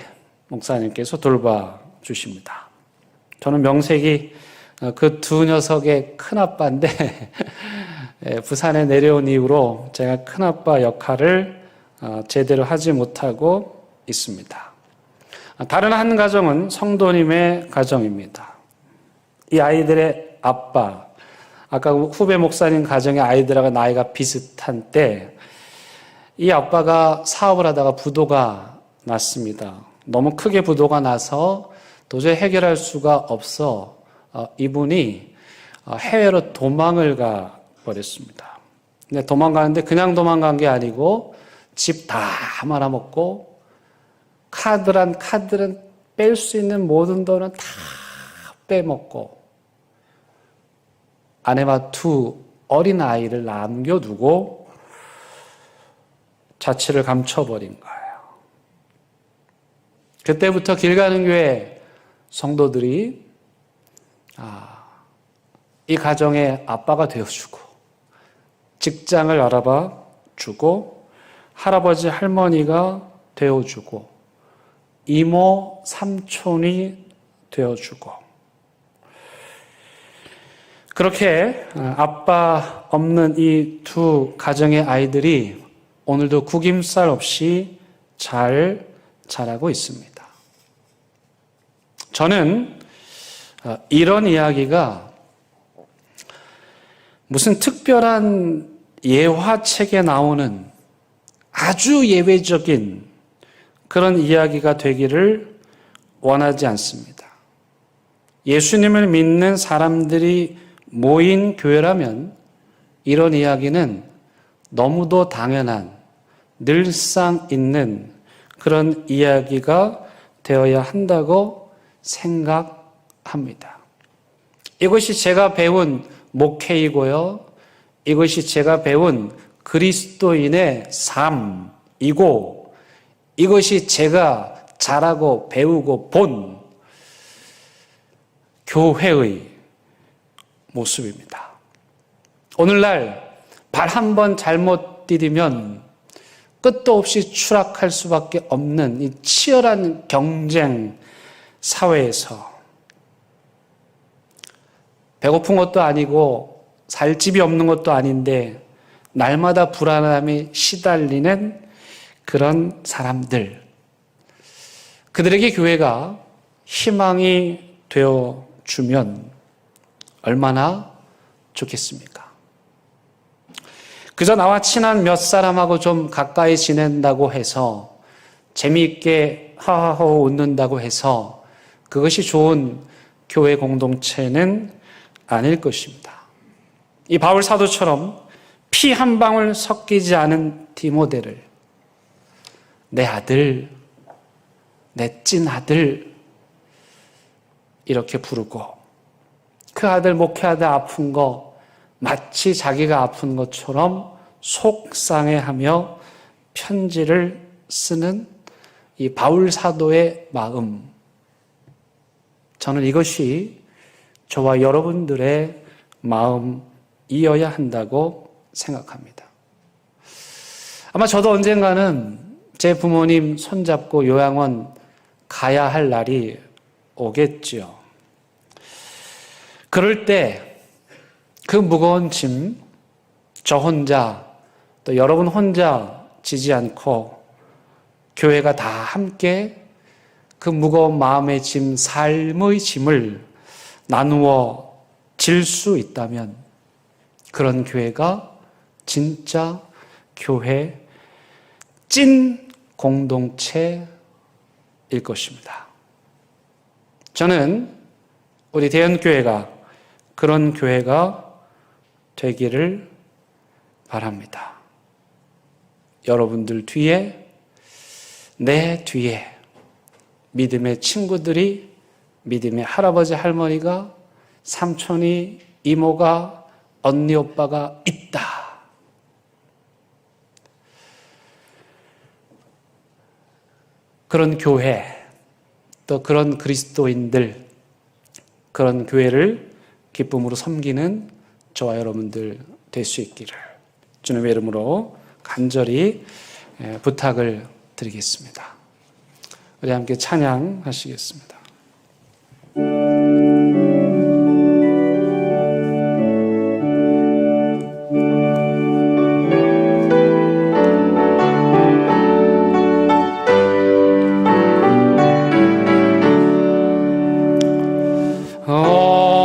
목사님께서 돌봐주십니다. 저는 명색이 그 두 녀석의 큰아빠인데 부산에 내려온 이후로 제가 큰아빠 역할을 제대로 하지 못하고 있습니다. 다른 한 가정은 성도님의 가정입니다. 이 아이들의 아빠, 아까 후배 목사님 가정의 아이들하고 나이가 비슷한 때 이 아빠가 사업을 하다가 부도가 났습니다. 너무 크게 부도가 나서 도저히 해결할 수가 없어 이분이 해외로 도망을 가 버렸습니다. 근데 도망가는데 그냥 도망간 게 아니고 집 다 말아먹고 카드란 카드는 뺄 수 있는 모든 돈은 다 빼먹고 아내와 두 어린 아이를 남겨두고 자취를 감춰버린 거예요. 그때부터 길 가는 교회 성도들이 이 가정의 아빠가 되어주고 직장을 알아봐 주고 할아버지 할머니가 되어주고 이모 삼촌이 되어주고 그렇게 아빠 없는 이 두 가정의 아이들이 오늘도 구김살 없이 잘 자라고 있습니다. 저는 이런 이야기가 무슨 특별한 예화책에 나오는 아주 예외적인 그런 이야기가 되기를 원하지 않습니다. 예수님을 믿는 사람들이 모인 교회라면 이런 이야기는 너무도 당연한 늘상 있는 그런 이야기가 되어야 한다고 생각합니다. 이것이 제가 배운 목회이고요. 이것이 제가 배운 그리스도인의 삶이고 이것이 제가 자라고 배우고 본 교회의 모습입니다. 오늘날 발 한 번 잘못 디디면 끝도 없이 추락할 수밖에 없는 이 치열한 경쟁 사회에서 배고픈 것도 아니고 살 집이 없는 것도 아닌데 날마다 불안함에 시달리는 그런 사람들, 그들에게 교회가 희망이 되어주면 얼마나 좋겠습니까? 그저 나와 친한 몇 사람하고 좀 가까이 지낸다고 해서 재미있게 하하호 웃는다고 해서 그것이 좋은 교회 공동체는 아닐 것입니다. 이 바울 사도처럼 피 한 방울 섞이지 않은 디모데를 내 아들, 내 찐 아들 이렇게 부르고 그 아들 목회하다 아픈 거 마치 자기가 아픈 것처럼 속상해하며 편지를 쓰는 이 바울 사도의 마음, 저는 이것이 저와 여러분들의 마음이어야 한다고 생각합니다. 아마 저도 언젠가는 제 부모님 손잡고 요양원 가야 할 날이 오겠지요. 그럴 때 그 무거운 짐, 저 혼자 또 여러분 혼자 지지 않고 교회가 다 함께 그 무거운 마음의 짐, 삶의 짐을 나누어 질 수 있다면 그런 교회가 진짜 교회, 찐 공동체일 것입니다. 저는 우리 대연교회가 그런 교회가 되기를 바랍니다. 여러분들 뒤에, 내 뒤에 믿음의 친구들이, 믿음의 할아버지, 할머니가, 삼촌이, 이모가, 언니, 오빠가 있다. 그런 교회, 또 그런 그리스도인들, 그런 교회를 기쁨으로 섬기는 저와 여러분들 될 수 있기를 주님의 이름으로 간절히 부탁을 드리겠습니다. 우리 함께 찬양하시겠습니다.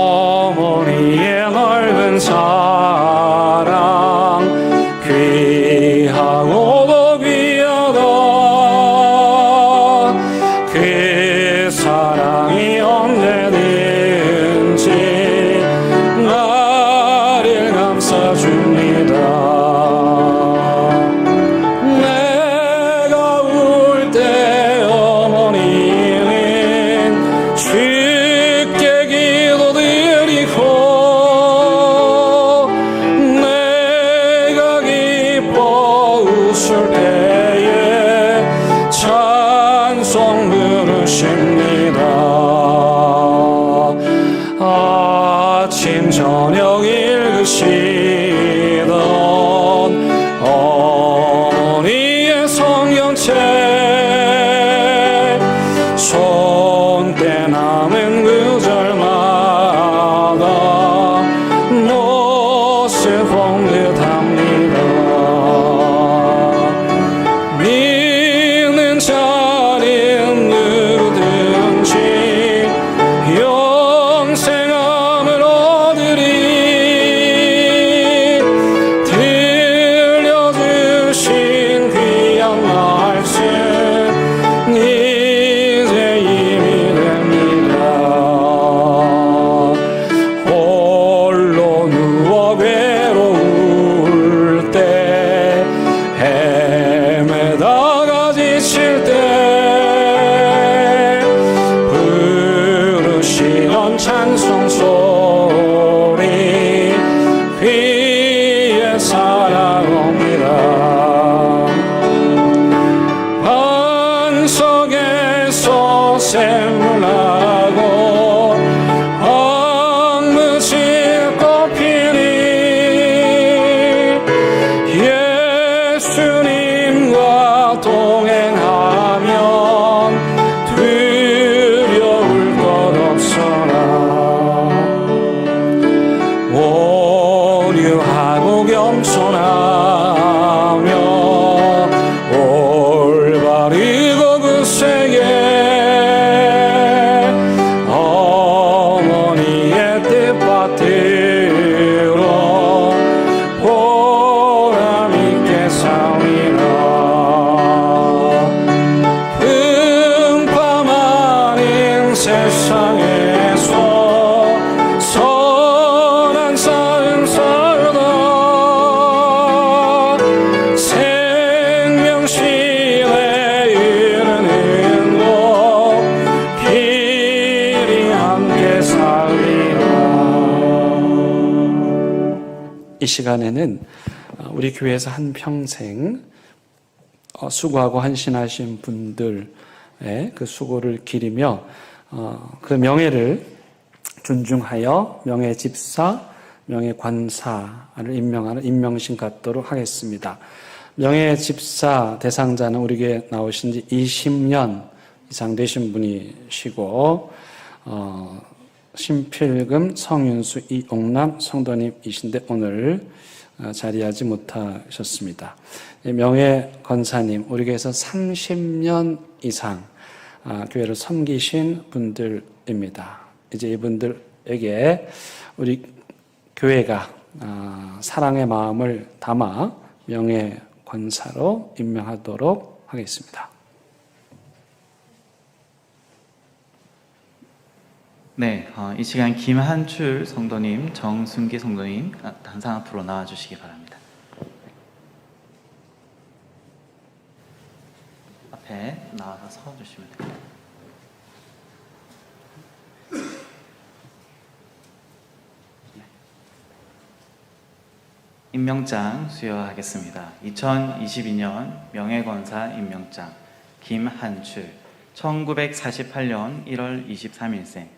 어머니의 넓은 사랑 귀하고도 귀하다. 그 사랑이 언제든지 나를 감싸줍니다. 내가 울 때 어머니는 쉽게 기도드리고 내가 기뻐 웃을 때에 찬송 부르십니다. 아침 저녁 읽으시던 어머니의 성경책 손때 남은 구절마다 못을 봉긋합니다. 믿는 자는 누구든지 영생함을 얻으리. 들려주신 귀한 말씀 이제 힘이 됩니다. 홀로 누워 괴로울 때 헤매다가 지칠 때 부르시던 찬송 소리 귀에 살아옵니다. 반석에서 샘물나고 황무지 꽃피니 예수님과 동행하면 두려울 것 없어라. 온유하고 겸손하며 올바르고 굳세게 어머니의 뜻받들어 보람있게 싸우리라. 풍파 많은 세상에서 이 시간에는 우리 교회에서 한 평생 수고하고 헌신하신 분들의 그 수고를 기리며 그 명예를 존중하여 명예 집사, 명예 관사를 임명하는 임명신 갖도록 하겠습니다. 명예 집사 대상자는 우리 교회에 나오신 지 20년 이상 되신 분이시고 신필금, 성윤수, 이옥남 성도님이신데 오늘 자리하지 못하셨습니다. 명예 권사님, 우리 교회에서 30년 이상 교회를 섬기신 분들입니다. 이제 이분들에게 우리 교회가 사랑의 마음을 담아 명예 권사로 임명하도록 하겠습니다. 네, 이 시간 김한출 성도님, 정순기 성도님 단상 앞으로 나와주시기 바랍니다. 앞에 나와서 서주시면 됩니다. 임명장 수여하겠습니다. 2022년 명예권사 임명장 김한출 1948년 1월 23일생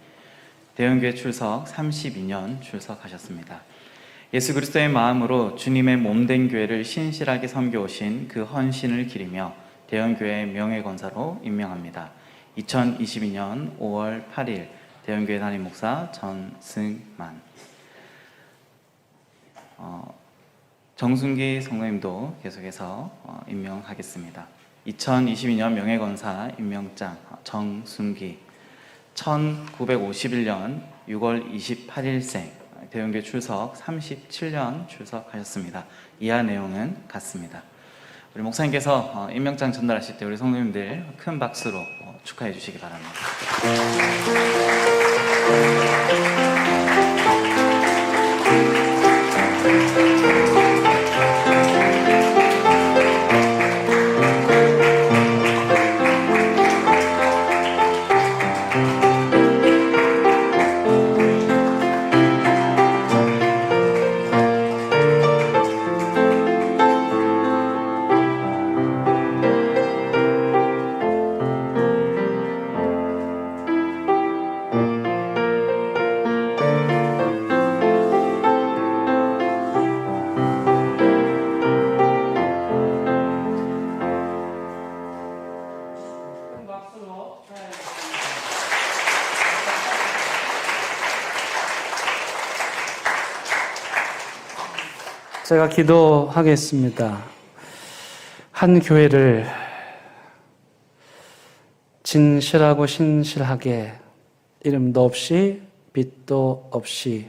대형교회 출석 32년 출석하셨습니다. 예수 그리스도의 마음으로 주님의 몸된 교회를 신실하게 섬겨오신 그 헌신을 기리며 대형교회 명예권사로 임명합니다. 2022년 5월 8일 대형교회 담임목사 전승만. 정순기 성도님도 계속해서 임명하겠습니다. 2022년 명예권사 임명장 정순기 1951년 6월 28일생 대형교회 출석 37년 출석하셨습니다. 이하 내용은 같습니다. 우리 목사님께서 임명장 전달하실 때 우리 성도님들 큰 박수로 축하해 주시기 바랍니다. 제가 기도하겠습니다. 한 교회를 진실하고 신실하게 이름도 없이 빛도 없이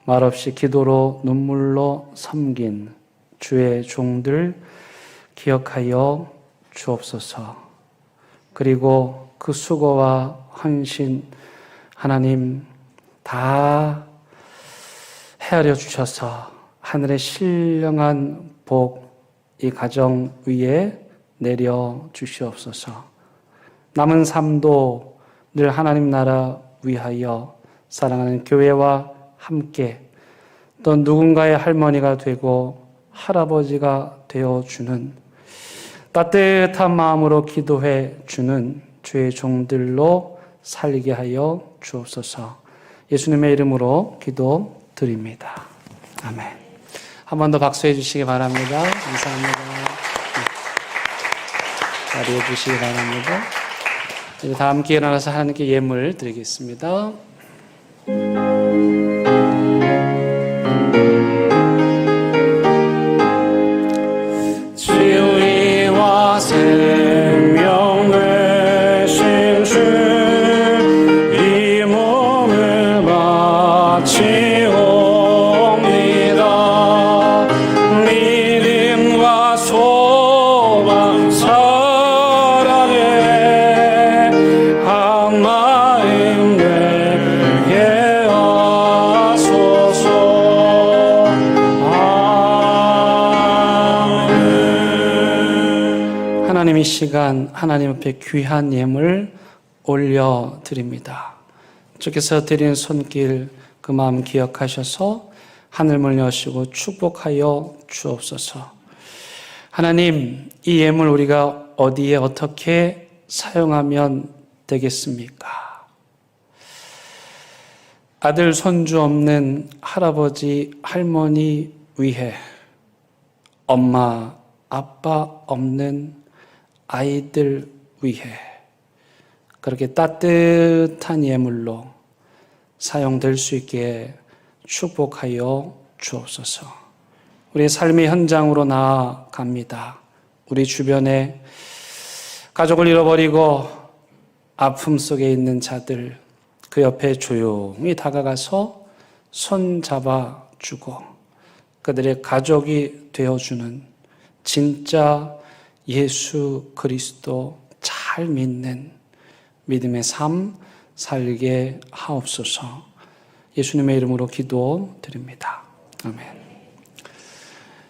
말 없이 기도로 눈물로 섬긴 주의 종들 기억하여 주옵소서. 그리고 그 수고와 헌신 하나님 다 헤아려 주셔서 하늘의 신령한 복 이 가정 위에 내려 주시옵소서. 남은 삶도 늘 하나님 나라 위하여 사랑하는 교회와 함께 또 누군가의 할머니가 되고 할아버지가 되어주는 따뜻한 마음으로 기도해 주는 주의 종들로 살게 하여 주옵소서. 예수님의 이름으로 기도드립니다. 아멘. 한 번 더 박수해 주시기 바랍니다. 감사합니다. 자리해 주시기 바랍니다. 이제 다 함께 일어나서 하나님께 예물 드리겠습니다. 진리와 생명 되신 주 이 몸을 바치옵니다. 믿음과 소망 사랑에 한 마음 되게 하소서. 아멘. 하나님 이 시간 하나님 앞에 귀한 예물 올려드립니다. 주께서 드린 손길 그 마음 기억하셔서 하늘문을 여시고 축복하여 주옵소서. 하나님, 이 예물 우리가 어디에 어떻게 사용하면 되겠습니까? 아들, 손주 없는 할아버지, 할머니 위해, 엄마, 아빠 없는 아이들 위해 그렇게 따뜻한 예물로 사용될 수 있게 축복하여 주옵소서. 우리의 삶의 현장으로 나아갑니다. 우리 주변에 가족을 잃어버리고 아픔 속에 있는 자들, 그 옆에 조용히 다가가서 손 잡아주고 그들의 가족이 되어주는 진짜 예수 그리스도 잘 믿는 믿음의 삶 살게 하옵소서. 예수님의 이름으로 기도드립니다. 아멘.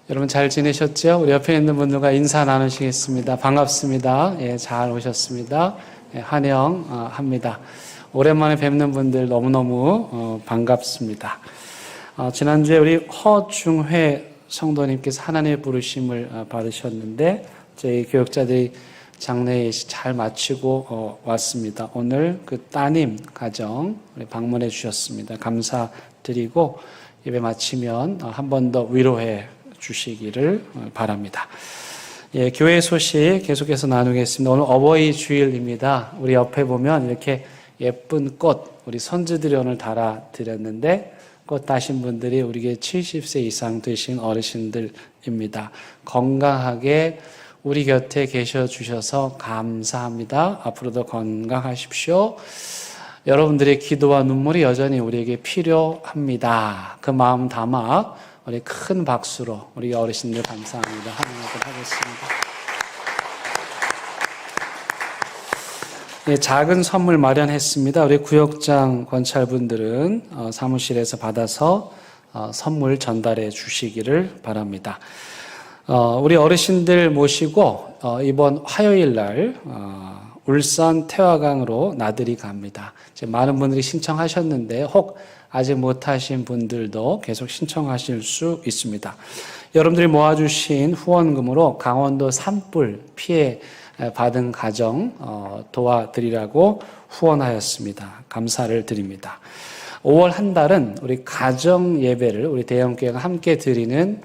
여러분 잘 지내셨죠? 우리 옆에 있는 분들과 인사 나누시겠습니다. 반갑습니다. 예, 잘 오셨습니다. 예, 환영합니다. 오랜만에 뵙는 분들 너무너무 반갑습니다. 지난주에 우리 허중회 성도님께서 하나님의 부르심을 받으셨는데 저희 교육자들이 장례 잘 마치고 왔습니다. 오늘 그 따님 가정 방문해 주셨습니다. 감사드리고 예배 마치면 한 번 더 위로해 주시기를 바랍니다. 예, 교회 소식 계속해서 나누겠습니다. 오늘 어버이 주일입니다. 우리 옆에 보면 이렇게 예쁜 꽃 우리 선주들이 오늘 달아드렸는데 꽃 따신 분들이 우리에게 70세 이상 되신 어르신들입니다. 건강하게 우리 곁에 계셔 주셔서 감사합니다. 앞으로도 건강하십시오. 여러분들의 기도와 눈물이 여전히 우리에게 필요합니다. 그 마음 담아 우리 큰 박수로 우리 어르신들 감사합니다. 환영하도록 하겠습니다. 예, 작은 선물 마련했습니다. 우리 구역장 권찰분들은 사무실에서 받아서 선물 전달해 주시기를 바랍니다. 우리 어르신들 모시고 이번 화요일 날 울산 태화강으로 나들이 갑니다. 많은 분들이 신청하셨는데 혹 아직 못하신 분들도 계속 신청하실 수 있습니다. 여러분들이 모아주신 후원금으로 강원도 산불 피해 받은 가정 도와드리라고 후원하였습니다. 감사를 드립니다. 5월 한 달은 우리 가정 예배를 우리 대형교회가 함께 드리는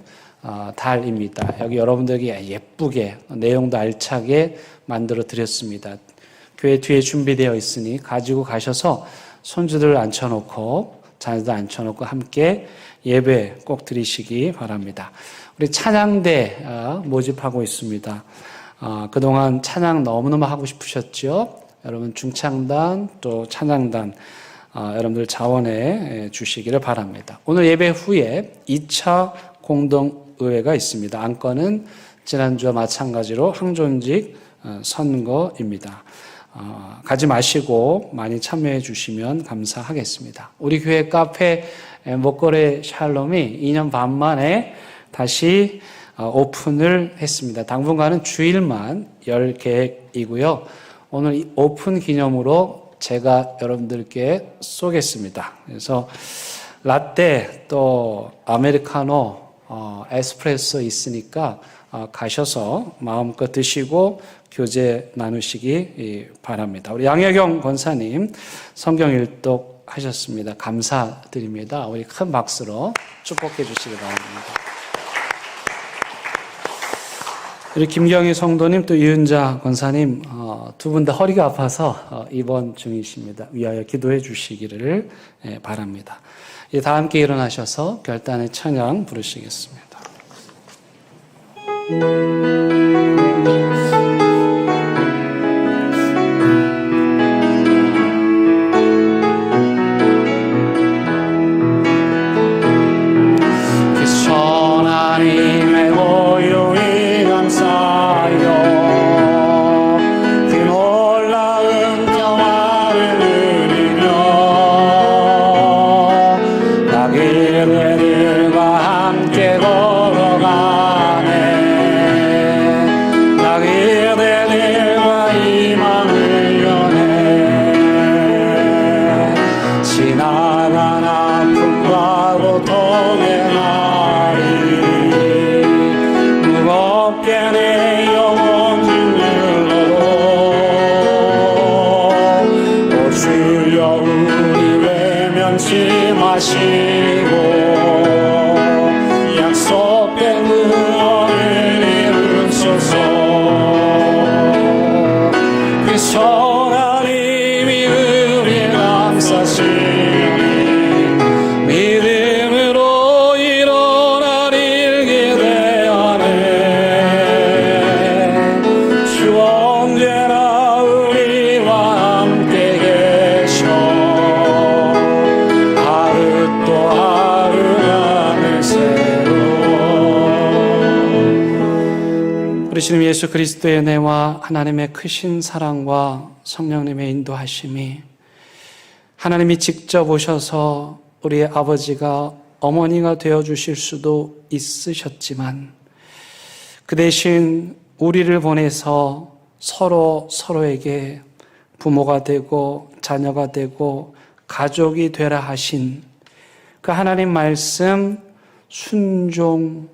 달입니다. 여기 여러분들에게 예쁘게 내용도 알차게 만들어 드렸습니다. 교회 뒤에 준비되어 있으니 가지고 가셔서 손주들 앉혀놓고 자녀들 앉혀놓고 함께 예배 꼭 드리시기 바랍니다. 우리 찬양대 모집하고 있습니다. 그동안 찬양 너무너무 하고 싶으셨죠? 여러분 중창단 또 찬양단 여러분들 자원해 주시기를 바랍니다. 오늘 예배 후에 2차 공동의회가 있습니다. 안건은 지난주와 마찬가지로 항존직 선거입니다. 가지 마시고 많이 참여해 주시면 감사하겠습니다. 우리 교회 카페 목걸이 샬롬이 2년 반 만에 다시 오픈을 했습니다. 당분간은 주일만 열 계획이고요. 오늘 이 오픈 기념으로 제가 여러분들께 쏘겠습니다. 그래서 라떼 또 아메리카노 에스프레소 있으니까 가셔서 마음껏 드시고 교제 나누시기 바랍니다. 우리 양혜경 권사님 성경 일독 하셨습니다. 감사드립니다. 우리 큰 박수로 축복해 주시기 바랍니다. 우리 김경희 성도님 또 이은자 권사님 두 분 다 허리가 아파서 입원 중이십니다. 위하여 기도해 주시기를 바랍니다. 이제 다 함께 일어나셔서 결단의 찬양 부르시겠습니다. 하나님의 고유히 감사하여 그 놀라운 평화를 누리며 나길 그들과 함께 걸어가네 나길 주여 우리 외면치 마시고 약속된 구원을 이루소서. 그 선한 힘이 우리 감싸시니 믿음으로 일어날 일 기대하네. 주 언제나 우리와 함께 계셔 하루 또 하루 하늘 새로. 우리 주님 예수 그리스도의 은혜와 하나님의 크신 사랑과 성령님의 인도하심이 하나님이 직접 오셔서 우리의 아버지가 어머니가 되어주실 수도 있으셨지만 그 대신 우리를 보내서 서로에게 부모가 되고 자녀가 되고 가족이 되라 하신 그 하나님 말씀 순종하여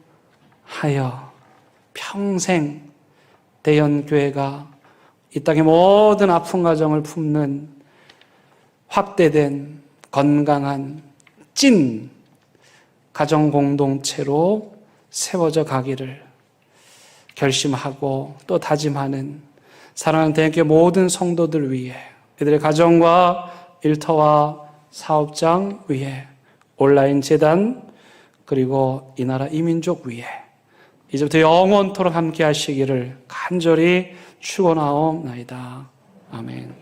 평생 대연교회가 이 땅의 모든 아픈 가정을 품는 확대된 건강한 찐 가정 공동체로 세워져 가기를 결심하고 또 다짐하는 사랑하는 대한교회 모든 성도들 위해 이들의 가정과 일터와 사업장 위에 온라인 재단 그리고 이 나라 이민족 위에 이제부터 영원토록 함께 하시기를 간절히 축원하옵나이다. 아멘.